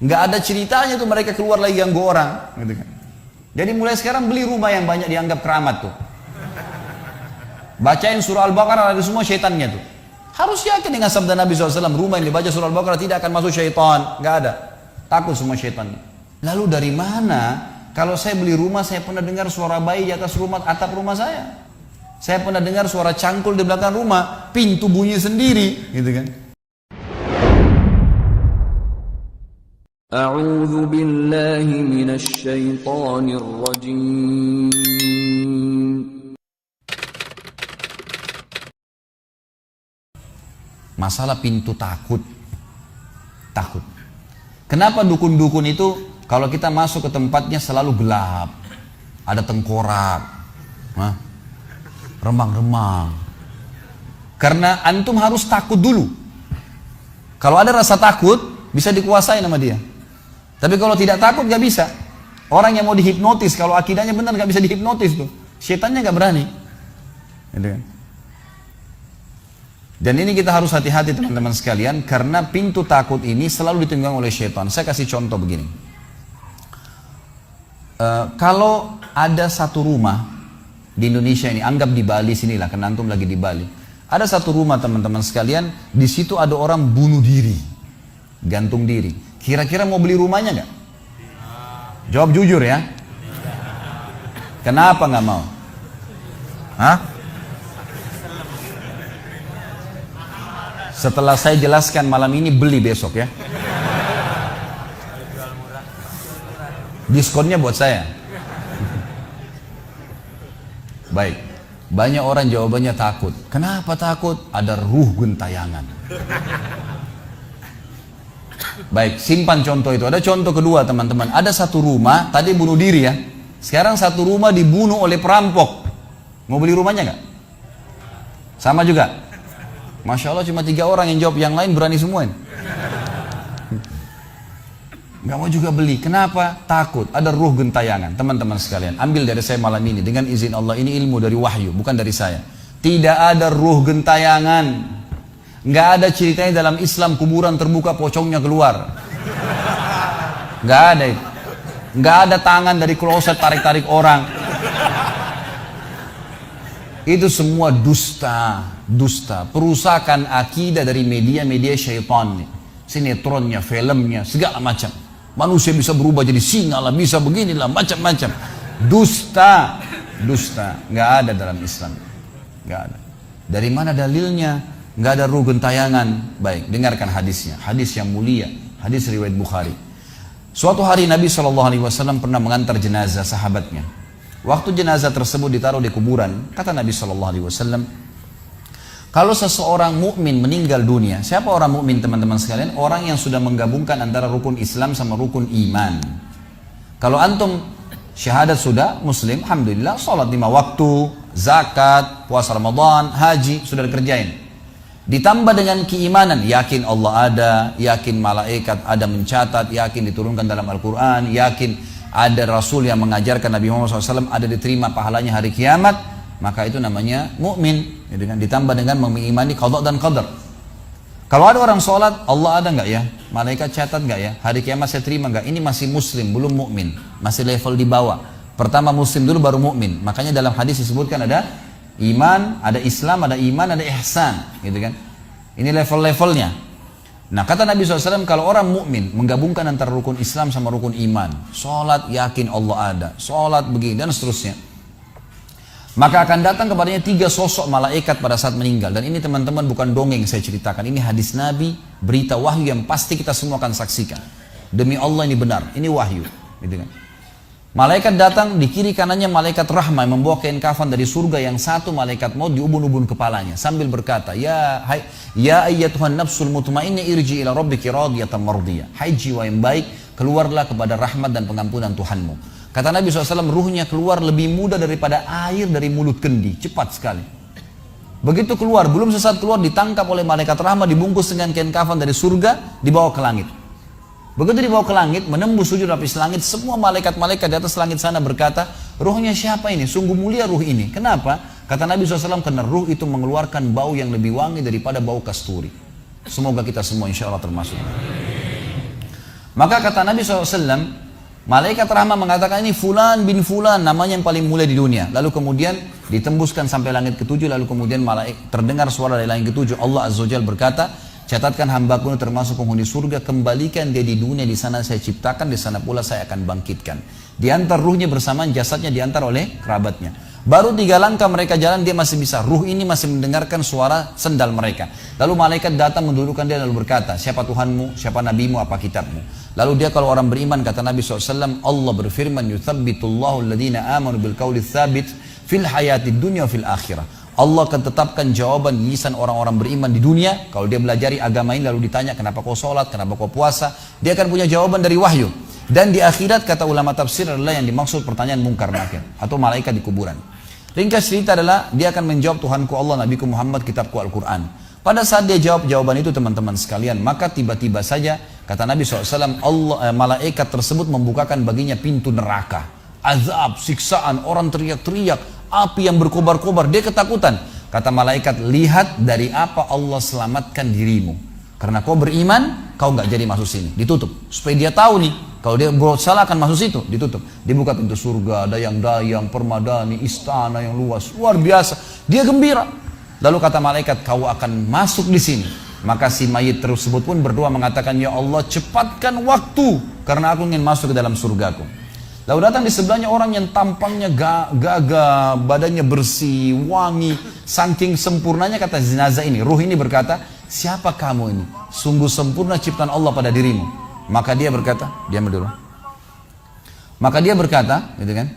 Nggak ada ceritanya tuh mereka keluar lagi ganggu orang. Gitu kan. Jadi mulai sekarang beli rumah yang banyak dianggap keramat tuh. Bacain surah Al-Baqarah ada semua syaitannya tuh. Harus yakin dengan sabda Nabi SAW, rumah yang dibaca surah Al-Baqarah tidak akan masuk syaitan. Nggak ada. Takut semua syaitannya. Lalu dari mana? Kalau saya beli rumah, saya pernah dengar suara bayi di atas rumah, atap rumah saya. Saya pernah dengar suara cangkul di belakang rumah, pintu bunyi sendiri, gitu kan. A'udzu billahi minasy syaithanir rajim. Masalah pintu takut. Takut. Kenapa dukun-dukun itu kalau kita masuk ke tempatnya selalu gelap, ada tengkorak, remang-remang. Karena antum harus takut dulu. Kalau ada rasa takut, bisa dikuasai nama dia. Tapi kalau tidak takut gak bisa. Orang yang mau dihipnotis, kalau akidahnya benar gak bisa dihipnotis tuh. Setannya gak berani. Gitu kan? Dan ini kita harus hati-hati teman-teman sekalian, karena pintu takut ini selalu ditunggang oleh syaitan. Saya kasih contoh begini. Kalau ada satu rumah di Indonesia ini, anggap di Bali sinilah, karena antum lagi di Bali. Ada satu rumah teman-teman sekalian, di situ ada orang bunuh diri, gantung diri. Kira-kira mau beli rumahnya nggak? Jawab jujur ya. Kenapa nggak mau? Hah? Setelah saya jelaskan malam ini, beli besok ya. Diskonnya buat saya. Baik. Banyak orang jawabannya takut. Kenapa takut? Ada ruh gentayangan. Baik, simpan contoh itu. Ada contoh kedua teman-teman. Ada satu rumah, tadi bunuh diri ya. Sekarang satu rumah dibunuh oleh perampok. Mau beli rumahnya nggak? Sama juga. Masya Allah cuma 3 orang yang jawab, yang lain berani semua. Gak mau juga beli. Kenapa? Takut. Ada ruh gentayangan. Teman-teman sekalian, ambil dari saya malam ini dengan izin Allah. Ini ilmu dari wahyu, bukan dari saya. Tidak ada ruh gentayangan. Gak ada ceritanya dalam Islam kuburan terbuka pocongnya keluar. Gak ada itu. Gak ada tangan dari kloset tarik-tarik orang. Itu semua dusta. Dusta, perusakan akidah dari media-media syaitan nih. Sinetronnya, filmnya, segala macam. Manusia bisa berubah jadi singa lah, bisa beginilah, macam-macam. Dusta, dusta, nggak ada dalam Islam, nggak ada. Dari mana dalilnya? Nggak ada ruh gentayangan. Baik, dengarkan hadisnya. Hadis yang mulia, hadis riwayat Bukhari. Suatu hari Nabi SAW pernah mengantar jenazah sahabatnya. Waktu jenazah tersebut ditaruh di kuburan, kata Nabi SAW, kalau seseorang mukmin meninggal dunia, siapa orang mukmin teman-teman sekalian? Orang yang sudah menggabungkan antara rukun Islam sama rukun iman. Kalau antum syahadat sudah, muslim, alhamdulillah, sholat 5 waktu, zakat, puasa Ramadan, haji, sudah dikerjain. Ditambah dengan keimanan, yakin Allah ada, yakin malaikat ada mencatat, yakin diturunkan dalam Al-Quran, yakin ada Rasul yang mengajarkan Nabi Muhammad SAW, ada diterima pahalanya hari kiamat, maka itu namanya mukmin. Dengan ditambah dengan mengimani qada dan qadar. Kalau ada orang sholat, Allah ada nggak ya? Malaikat catat nggak ya? Hari kiamat saya terima nggak? Ini masih muslim, belum mukmin, masih level di bawah. Pertama muslim dulu baru mukmin. Makanya dalam hadis disebutkan ada iman, ada Islam, ada iman, ada ihsan, gitu kan? Ini level-levelnya. Nah kata Nabi SAW, kalau orang mukmin menggabungkan antara rukun Islam sama rukun iman, sholat yakin Allah ada, sholat begini dan seterusnya, maka akan datang kepadanya 3 sosok malaikat pada saat meninggal. Dan ini teman-teman bukan dongeng saya ceritakan. Ini hadis Nabi, berita wahyu yang pasti kita semua akan saksikan. Demi Allah ini benar, ini wahyu. Gitu kan? Malaikat datang, di kiri kanannya malaikat rahmah yang membawa kain kafan dari surga, yang satu malaikat maut di ubun-ubun kepalanya sambil berkata, ya ayyatuhan nafsul mutmainnah irji ila rabbiki radiyatan mardiyah. Hai jiwa yang baik, keluarlah kepada rahmat dan pengampunan Tuhanmu. Kata Nabi SAW, ruhnya keluar lebih mudah daripada air dari mulut kendi, cepat sekali. Begitu keluar, belum sesaat keluar, ditangkap oleh malaikat rahmat, dibungkus dengan kain kafan dari surga, dibawa ke langit. Begitu dibawa ke langit, menembus 7 lapis langit, semua malaikat-malaikat di atas langit sana berkata, ruhnya siapa ini? Sungguh mulia ruh ini. Kenapa? Kata Nabi SAW, karena ruh itu mengeluarkan bau yang lebih wangi daripada bau kasturi. Semoga kita semua insya Allah termasuk. Maka kata Nabi SAW, malaikat rahmat mengatakan ini fulan bin fulan, namanya yang paling mulia di dunia. Lalu kemudian ditembuskan sampai langit ketujuh, lalu kemudian terdengar suara dari langit ketujuh. Allah Azza wa Jalla berkata, catatkan hambaku ini termasuk penghuni surga, kembalikan dia di dunia, di sana saya ciptakan, di sana pula saya akan bangkitkan. Diantar ruhnya bersamaan jasadnya diantar oleh kerabatnya. Baru 3 langkah mereka jalan, dia masih bisa, ruh ini masih mendengarkan suara sendal mereka. Lalu malaikat datang mendudukkan dia lalu berkata, siapa Tuhanmu, siapa nabimu, apa kitabmu. Lalu dia kalau orang beriman, kata Nabi SAW, Allah berfirman, yuthabbitullahu alladhina amanu bil qawli tsabit fil hayatid dunya fil akhirah. Allah akan tetapkan jawaban di lisan orang-orang beriman di dunia. Kalau dia belajari agama ini lalu ditanya kenapa kau sholat, kenapa kau puasa, dia akan punya jawaban dari wahyu. Dan di akhirat kata ulama tafsir adalah yang dimaksud pertanyaan mungkar nakir atau malaikat di kuburan. Ringkas cerita adalah dia akan menjawab, Tuhanku Allah, Nabiku Muhammad, kitabku Al-Quran. Pada saat dia jawab jawaban itu teman-teman sekalian, maka tiba-tiba saja kata Nabi SAW, malaikat tersebut membukakan baginya pintu neraka. Azab, siksaan, orang teriak-teriak, api yang berkobar-kobar, dia ketakutan. Kata malaikat, lihat dari apa Allah selamatkan dirimu. Karena kau beriman, kau nggak jadi masuk sini, ditutup. Supaya dia tahu nih, kalau dia buat salah akan masuk situ, ditutup. Dibuka pintu surga, dayang-dayang, permadani, istana yang luas, luar biasa. Dia gembira. Lalu kata malaikat, kau akan masuk di sini. Maka si mayit tersebut pun berdoa mengatakan, ya Allah cepatkan waktu, karena aku ingin masuk ke dalam surgaku. Lalu datang di sebelahnya orang yang tampangnya gagah, badannya bersih, wangi, saking sempurnanya kata jenazah ini, ruh ini berkata, siapa kamu ini? Sungguh sempurna ciptaan Allah pada dirimu. Maka dia berkata, diam dulu. Maka dia berkata, gitu kan?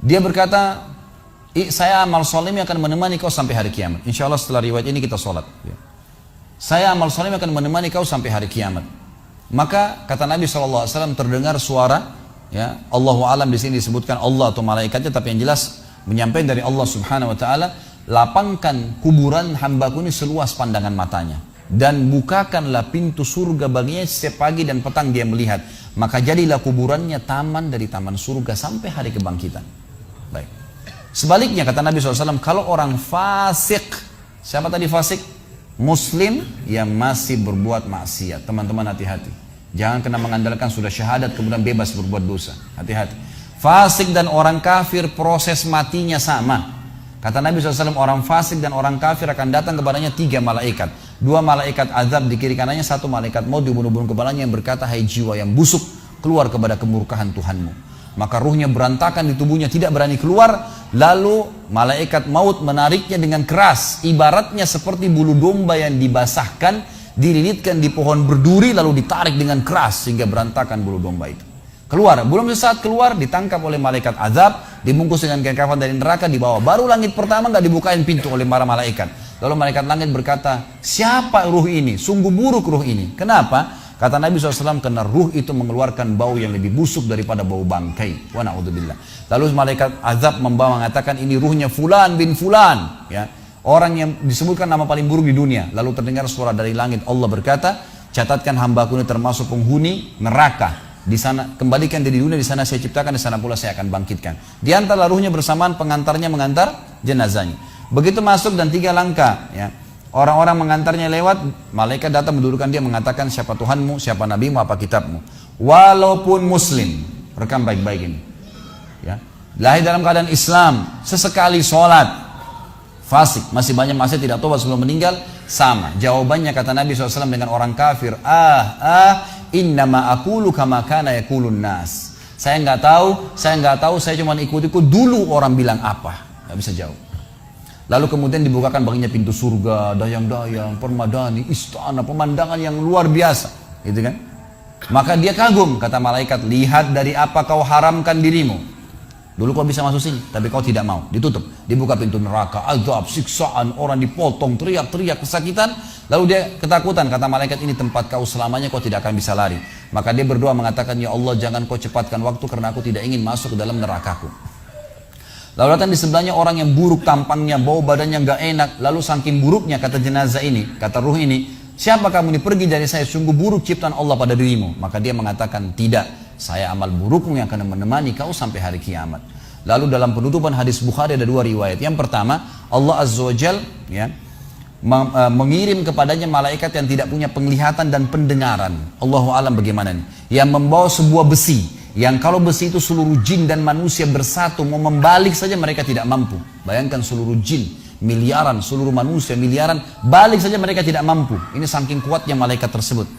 Dia berkata, saya amal soleh akan menemani kau sampai hari kiamat. Insya Allah setelah riwayat ini kita sholat. Saya amal soleh akan menemani kau sampai hari kiamat. Maka kata Nabi SAW terdengar suara, ya Allahu alam di sini disebutkan Allah atau malaikatnya, tapi yang jelas menyampaikan dari Allah Subhanahu Wa Taala, lapangkan kuburan hambaku ini seluas pandangan matanya dan bukakanlah pintu surga baginya setiap pagi dan petang dia melihat, maka jadilah kuburannya taman dari taman surga sampai hari kebangkitan. Baik. Sebaliknya kata Nabi SAW, kalau orang fasik, siapa tadi fasik? Muslim yang masih berbuat maksiat. Teman-teman hati-hati, jangan kena mengandalkan sudah syahadat kemudian bebas berbuat dosa. Hati-hati. Fasik dan orang kafir proses matinya sama. Kata Nabi SAW, orang fasik dan orang kafir akan datang kepadanya 3 malaikat. 2 malaikat azab di kiri kanannya, 1 malaikat maut di bunuh-bunuh kepalanya yang berkata, hai jiwa yang busuk, keluar kepada kemurkaan Tuhanmu. Maka ruhnya berantakan di tubuhnya, tidak berani keluar. Lalu malaikat maut menariknya dengan keras, ibaratnya seperti bulu domba yang dibasahkan, dililitkan di pohon berduri, lalu ditarik dengan keras sehingga berantakan bulu domba itu. Keluar, belum sesaat keluar ditangkap oleh malaikat azab, dibungkus dengan kain kafan dari neraka, dibawa. Baru langit pertama nggak dibukain pintu oleh para malaikat. Lalu malaikat langit berkata, siapa ruh ini? Sungguh buruk ruh ini. Kenapa? Kata Nabi SAW, karena ruh itu mengeluarkan bau yang lebih busuk daripada bau bangkai. Wa na'udzubillah. Lalu malaikat azab membawa mengatakan, ini ruhnya fulan bin fulan, ya, orang yang disebutkan nama paling buruk di dunia. Lalu terdengar suara dari langit, Allah berkata, catatkan hambaku ini termasuk penghuni neraka. Di sana kembalikan dia di dunia, di sana saya ciptakan, di sana pula saya akan bangkitkan. Diantarlah ruhnya bersamaan pengantarnya mengantar jenazahnya. Begitu masuk dan 3 langkah, ya. Orang-orang mengantarnya lewat, malaikat datang mendudukkan dia mengatakan, siapa Tuhanmu, siapa nabimu, apa kitabmu. Walaupun muslim, rekam baik-baik ini, ya, lahir dalam keadaan Islam, sesekali sholat, fasik, masih banyak masih tidak tobat sebelum meninggal, sama. Jawabannya kata Nabi SAW dengan orang kafir, innama aqulu kama kana yaqulun nas. Saya nggak tahu, saya cuma ikut-ikut dulu orang bilang apa, nggak bisa jawab. Lalu kemudian dibukakan baginya pintu surga, dayang-dayang, permadani, istana, pemandangan yang luar biasa, gitu kan? Maka dia kagum, kata malaikat, lihat dari apa kau haramkan dirimu. Dulu kau bisa masuk sini, tapi kau tidak mau, ditutup. Dibuka pintu neraka, azab, siksaan, orang dipotong, teriak-teriak, kesakitan. Lalu dia ketakutan, kata malaikat, ini tempat kau selamanya, kau tidak akan bisa lari. Maka dia berdoa mengatakan, ya Allah jangan kau cepatkan waktu karena aku tidak ingin masuk ke dalam nerakaku. Lalu datang di sebelahnya orang yang buruk tampangnya, bau badannya gak enak. Lalu saking buruknya kata jenazah ini, kata ruh ini, siapa kamu ini? Pergi dari saya, sungguh buruk ciptaan Allah pada dirimu. Maka dia mengatakan, tidak, saya amal burukmu yang akan menemani kau sampai hari kiamat. Lalu dalam penutupan hadis Bukhari ada 2 riwayat. Yang pertama, Allah Azza wa Jal, ya, mengirim kepadanya malaikat yang tidak punya penglihatan dan pendengaran. Allahu alam bagaimana nih? Yang membawa sebuah besi, yang kalau besi itu seluruh jin dan manusia bersatu mau membalik saja mereka tidak mampu. Bayangkan seluruh jin miliaran, seluruh manusia miliaran, balik saja mereka tidak mampu. Ini saking kuatnya malaikat tersebut.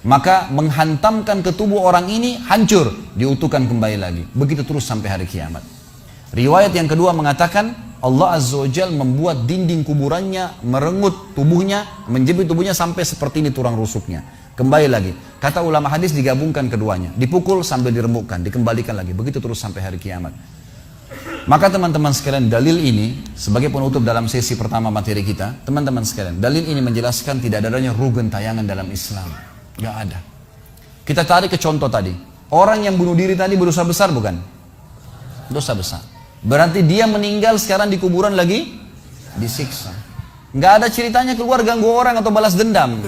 Maka menghantamkan ke tubuh orang ini hancur, diutuhkan kembali lagi. Begitu terus sampai hari kiamat. Riwayat yang kedua mengatakan Allah Azza wa Jal membuat dinding kuburannya merengut tubuhnya, menjepit tubuhnya sampai seperti ini tulang rusuknya. Kembali lagi. Kata ulama hadis digabungkan keduanya. Dipukul sambil diremukkan, dikembalikan lagi. Begitu terus sampai hari kiamat. Maka teman-teman sekalian, dalil ini sebagai penutup dalam sesi pertama materi kita, teman-teman sekalian, dalil ini menjelaskan tidak adanya rugen tayangan dalam Islam. Gak ada. Kita tarik ke contoh tadi. Orang yang bunuh diri tadi berdosa besar bukan? Dosa besar. Berarti dia meninggal sekarang di kuburan lagi disiksa. Nggak ada ceritanya keluar ganggu orang atau balas dendam.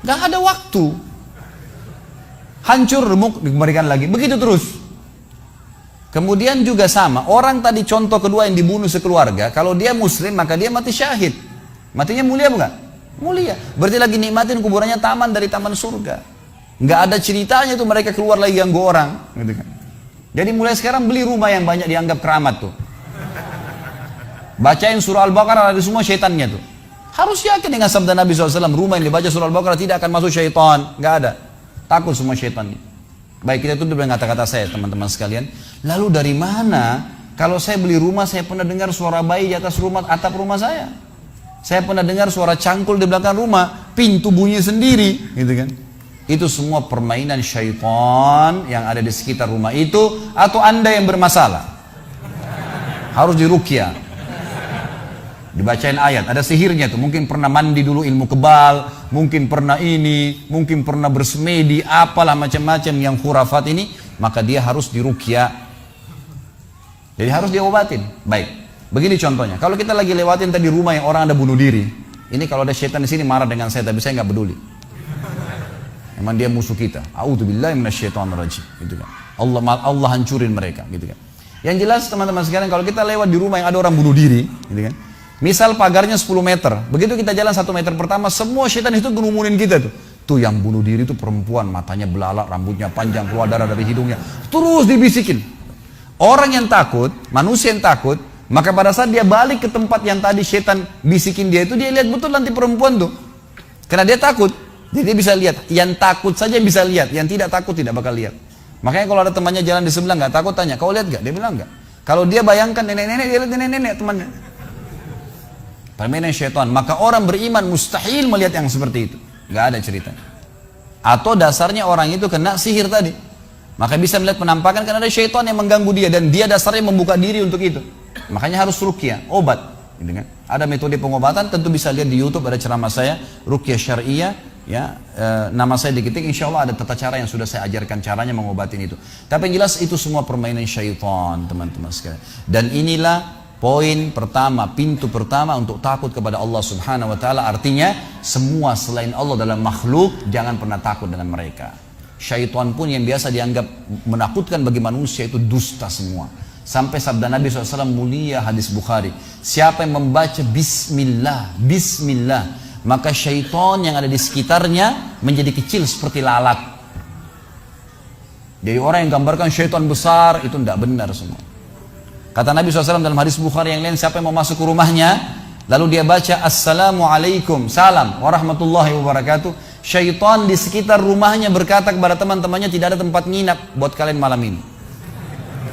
Nggak ada waktu. Hancur, remuk, dikembalikan lagi. Begitu terus. Kemudian juga sama. Orang tadi contoh kedua yang dibunuh sekeluarga. Kalau dia muslim maka dia mati syahid. Matinya mulia bukan? Mulia. Berarti lagi nikmatin kuburannya taman dari taman surga. Nggak ada ceritanya tuh mereka keluar lagi ganggu orang. Gitu kan. Jadi mulai sekarang beli rumah yang banyak dianggap keramat tuh. Bacain surah Al-Baqarah ada semua syaitannya tuh. Harus yakin dengan sabda Nabi SAW, rumah yang dibaca surah Al-Baqarah tidak akan masuk syaitan. Nggak ada. Takut semua syaitannya. Baik, kita tutup dengan kata-kata saya teman-teman sekalian. Lalu dari mana kalau saya beli rumah saya pernah dengar suara bayi di atas rumah, atap rumah saya. Saya pernah dengar suara cangkul di belakang rumah, pintu bunyi sendiri, gitu kan. Itu semua permainan syaitan yang ada di sekitar rumah itu, atau Anda yang bermasalah. Harus diruqyah. Dibacain ayat, ada sihirnya tuh. Mungkin pernah mandi dulu ilmu kebal, mungkin pernah ini, mungkin pernah bersemedi, apalah macam-macam yang khurafat ini, maka dia harus diruqyah. Jadi harus diobatin. Baik. Begini contohnya. Kalau kita lagi lewatin tadi rumah yang orang ada bunuh diri, ini kalau ada syaitan di sini marah dengan saya, tapi saya nggak peduli. Emang dia musuh kita. A'udzubillahi minasyaitonirrajim, gitu kan. Allah hancurin mereka, gitu kan. Yang jelas teman-teman sekalian, kalau kita lewat di rumah yang ada orang bunuh diri, gitu kan. Misal pagarnya 10 meter. Begitu kita jalan 1 meter pertama, semua syaitan itu ngerumunin kita tuh. Tuh yang bunuh diri itu perempuan, matanya belalak, rambutnya panjang, keluar darah dari hidungnya. Terus dibisikin. Orang yang takut, manusia yang takut, maka pada saat dia balik ke tempat yang tadi syaitan bisikin dia itu, dia lihat betul nanti perempuan tuh. Karena dia takut. Jadi dia bisa lihat, yang takut saja bisa lihat, yang tidak takut tidak bakal lihat. Makanya kalau ada temannya jalan di sebelah nggak takut, tanya, kau lihat nggak? Dia bilang nggak. Kalau dia bayangkan nenek-nenek, dia lihat nenek-nenek temannya. Permainan syaitan. Maka orang beriman mustahil melihat yang seperti itu. Nggak ada ceritanya. Atau dasarnya orang itu kena sihir tadi. Maka bisa melihat penampakan karena ada syaitan yang mengganggu dia dan dia dasarnya membuka diri untuk itu. Makanya harus ruqyah, obat. Gitu kan? Ada metode pengobatan, tentu bisa lihat di YouTube ada ceramah saya, ruqyah syariah. Ya, nama saya diketik, insya Allah ada tata cara yang sudah saya ajarkan caranya mengobatin itu. Tapi yang jelas itu semua permainan syaitan, teman-teman sekalian. Dan inilah poin pertama, pintu pertama untuk takut kepada Allah Subhanahu Wa Taala. Artinya semua selain Allah dalam makhluk jangan pernah takut dengan mereka. Syaitan pun yang biasa dianggap menakutkan bagi manusia itu dusta semua. Sampai sabda Nabi SAW mulia hadis Bukhari, siapa yang membaca Bismillah, Bismillah, maka syaitan yang ada di sekitarnya menjadi kecil seperti lalat. Jadi orang yang gambarkan syaitan besar itu tidak benar semua. Kata Nabi SAW dalam hadis Bukhari yang lain, siapa yang mau masuk ke rumahnya lalu dia baca Assalamualaikum, salam warahmatullahi wabarakatuh, syaitan di sekitar rumahnya berkata kepada teman-temannya, tidak ada tempat nginap buat kalian malam ini.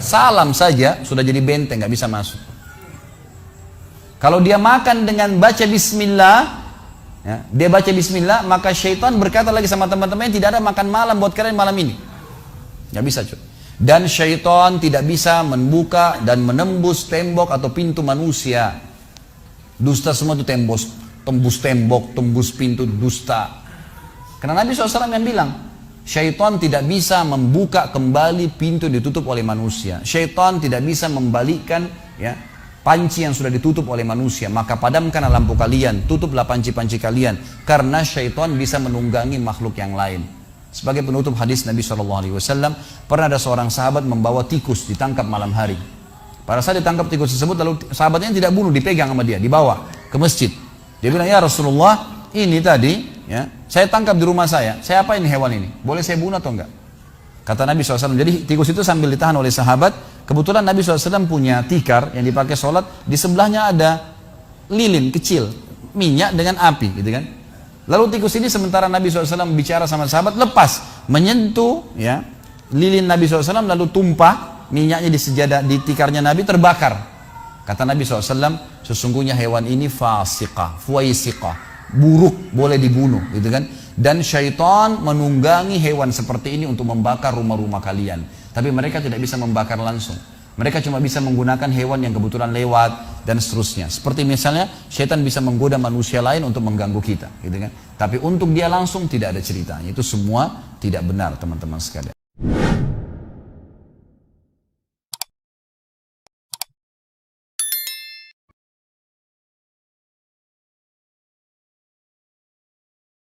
Salam saja sudah jadi benteng, nggak bisa masuk. Kalau dia makan dengan baca Bismillah, ya, dia baca Bismillah, maka syaitan berkata lagi sama teman-temannya, tidak ada makan malam buat kalian malam ini. Nggak bisa cuy. Dan syaitan tidak bisa membuka dan menembus tembok atau pintu manusia. Dusta semua itu tembus tembok, tembus pintu, dusta. Karena Nabi SAW yang bilang, syaitan tidak bisa membuka kembali pintu ditutup oleh manusia. Syaitan tidak bisa membalikkan ya panci yang sudah ditutup oleh manusia. Maka padamkanlah lampu kalian, tutuplah panci-panci kalian, karena syaitan bisa menunggangi makhluk yang lain. Sebagai penutup hadis Nabi SAW, pernah ada seorang sahabat membawa tikus ditangkap malam hari. Pada saat ditangkap tikus tersebut, lalu sahabatnya tidak bunuh, dipegang sama dia, dibawa. ke masjid. Dia bilang, ya Rasulullah, ini tadi ya saya tangkap di rumah saya apain hewan ini? Boleh saya bunuh atau enggak? Kata Nabi SAW, jadi tikus itu sambil ditahan oleh sahabat, kebetulan Nabi SAW punya tikar yang dipakai sholat, di sebelahnya ada lilin kecil, minyak dengan api gitu kan. Lalu tikus ini sementara Nabi SAW bicara sama sahabat, lepas, menyentuh ya lilin Nabi SAW, lalu tumpah minyaknya di sejadah, di tikarnya Nabi, terbakar. Kata Nabi SAW, sesungguhnya hewan ini fasiqah, fuaisiqah, buruk, boleh dibunuh gitu kan. Dan syaitan menunggangi hewan seperti ini untuk membakar rumah-rumah kalian. Tapi mereka tidak bisa membakar langsung. Mereka cuma bisa menggunakan hewan yang kebetulan lewat dan seterusnya. Seperti misalnya syaitan bisa menggoda manusia lain untuk mengganggu kita, gitu kan. Tapi untuk dia langsung tidak ada ceritanya. Itu semua tidak benar, teman-teman sekalian.